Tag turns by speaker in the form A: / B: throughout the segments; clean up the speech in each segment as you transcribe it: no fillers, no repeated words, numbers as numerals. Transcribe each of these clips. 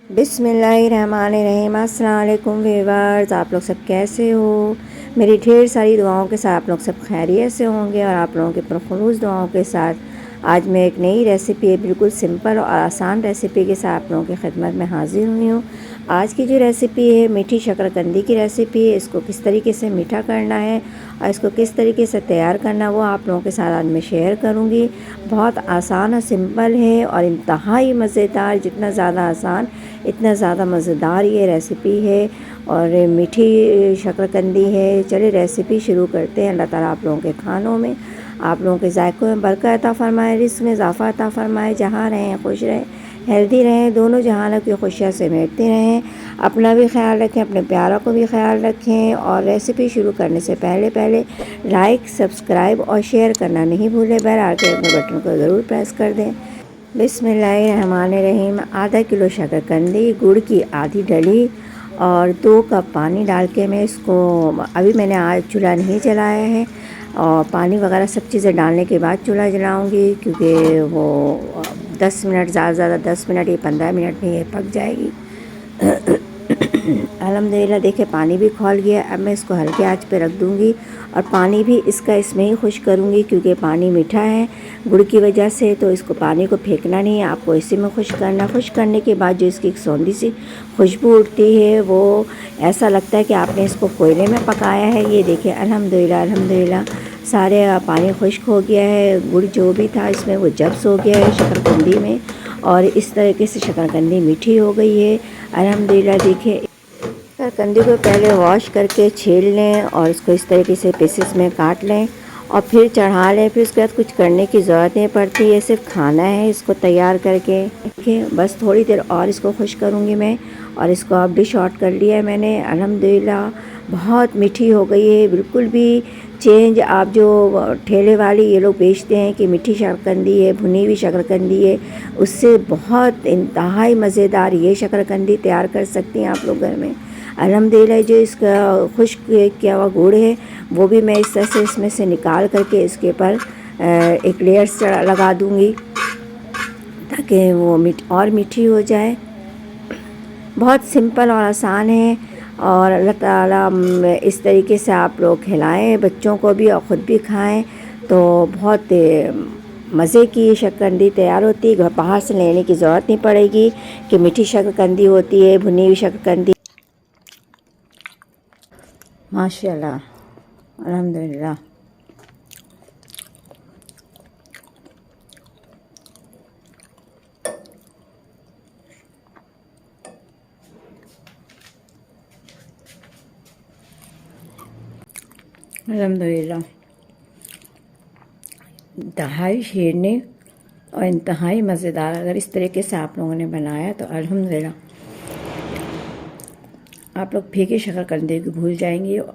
A: बिस्मिल्लाहिर्रहमानिर्रहीम। अस्सलाम वालेकुम व्यूअर्स, आप लोग सब कैसे हो। मेरी ढेर सारी दुआओं के साथ आप लोग सब खैरियत से होंगे और आप लोगों के पुरखुलूस दुआओं के साथ आज मैं एक नई रेसिपी, बिल्कुल सिंपल और आसान रेसिपी के साथ आप लोगों की खिदमत में हाज़िर हुई हूँ। आज की जो रेसिपी है मीठी शकरकंदी की रेसिपी है। इसको किस तरीके से मीठा करना है और इसको किस तरीके से तैयार करना वो आप लोगों के साथ आज मैं शेयर करूँगी। बहुत आसान और सिंपल है और इंतहाई मज़ेदार, जितना ज़्यादा आसान इतना ज़्यादा मज़ेदार ये रेसिपी है और मीठी शकरकंदी है। चलिए रेसिपी शुरू करते हैं। अल्लाह ताला आप लोगों के खानों में, आप लोगों के जायकों में बरकत अता फ़रमाए, रिज़्क़ में इज़ाफ़ा अता फ़रमाए। जहाँ रहें खुश रहें, हेल्दी रहें, दोनों जहानों की खुशियाँ समेटते रहें। अपना भी ख्याल रखें, अपने प्यारों को भी ख्याल रखें। और रेसिपी शुरू करने से पहले लाइक, सब्सक्राइब और शेयर करना नहीं भूलें। बेल आइकन के बटन को ज़रूर प्रेस कर दें। बिस्मिल्लाहिर्रहमानिर्रहीम। आधा किलो शकरकंदी, गुड़ की आधी डली और 2 कप पानी डाल के मैं इसको, अभी मैंने आज चूल्हा नहीं जलाया है और पानी वगैरह सब चीज़ें डालने के बाद चूल्हा जलाऊंगी, क्योंकि वो 10 मिनट, ज़्यादा ज़्यादा 10 मिनट या 15 मिनट में ये पक जाएगी। अल्हम्दुलिल्लाह देखिए पानी भी खौल गया। अब मैं इसको हल्के आंच पे रख दूँगी और पानी भी इसका इसमें ही खुश करूँगी, क्योंकि पानी मीठा है गुड़ की वजह से, तो इसको पानी को फेंकना नहीं है, आपको इसी में खुश करना। खुश करने के बाद जो इसकी एक सौंधी सी खुशबू उठती है, वो ऐसा लगता है कि आपने इसको कोयले में पकाया है। ये देखिए अल्हम्दुलिल्लाह अल्हम्दुलिल्लाह सारे पानी खुश्क हो गया है। गुड़ जो भी था इसमें वो जब्स हो गया है शकरकंदी में और इस तरीके से शकरकंदी मीठी हो गई है अल्हम्दुलिल्लाह। देखिए शकरकंदी को पहले वॉश करके छील लें और इसको इस तरीके से पीसेस में काट लें और फिर चढ़ा लें। फिर उसके बाद कुछ करने की ज़रूरत नहीं पड़ती है, सिर्फ खाना है इसको तैयार करके। देखिए बस थोड़ी देर और इसको खुश करूँगी मैं और इसको अब डिश आउट कर लिया है मैंने अल्हम्दुलिल्लाह। बहुत मीठी हो गई है, बिल्कुल भी चेंज। आप जो ठेले वाली ये लोग बेचते हैं कि मीठी शकरकंदी है, भुनी हुई शकरकंदी है, उससे बहुत इंतहाई मज़ेदार ये शकरकंदी तैयार कर सकती हैं आप लोग घर में अल्हम्दुलिल्लाह। जो इसका खुश्क किया हुआ गुड़ है वो भी मैं इस तरह से इसमें से निकाल करके इसके ऊपर एक लेयर्स लगा दूँगी ताकि वो और मीठी हो जाए। बहुत सिंपल और आसान है और अल्लाह ताला इस तरीके से आप लोग खिलाएं बच्चों को भी और ख़ुद भी खाएं तो बहुत मज़े की शकरकंदी तैयार होती है। बाहर से लेने की ज़रूरत नहीं पड़ेगी कि मीठी शकरकंदी होती है, भुनी हुई शकरकंदी। माशाल्लाह अल्हम्दुलिल्लाह। अल्हम्दुलिल्लाह इंतहाई शीरनी और इंतहाई मज़ेदार। अगर इस तरीके से आप लोगों ने बनाया तो अल्हम्दुलिल्लाह आप लोग फीकी शकरकंदी को भूल जाएंगी और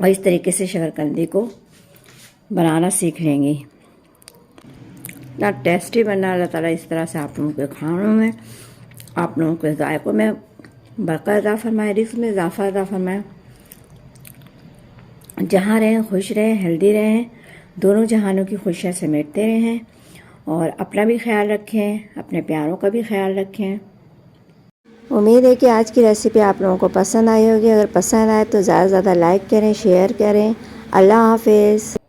A: इस तरीके से शकरकंदी को बनाना सीख लेंगी। इतना टेस्टी बना अल्लाह ताला इस तरह से आप लोगों के खानों में, आप लोगों के जायकों में बरकत अता फरमाए, रिज़्क़ में इज़ाफ़ा अता फरमाए। जहाँ रहें खुश रहें, हेल्दी रहें, दोनों जहानों की खुशियाँ समेटते रहें और अपना भी ख्याल रखें, अपने प्यारों का भी ख्याल रखें। उम्मीद है कि आज की रेसिपी आप लोगों को पसंद आई होगी। अगर पसंद आए तो ज़्यादा से ज़्यादा लाइक करें, शेयर करें। अल्लाह हाफ़िज़।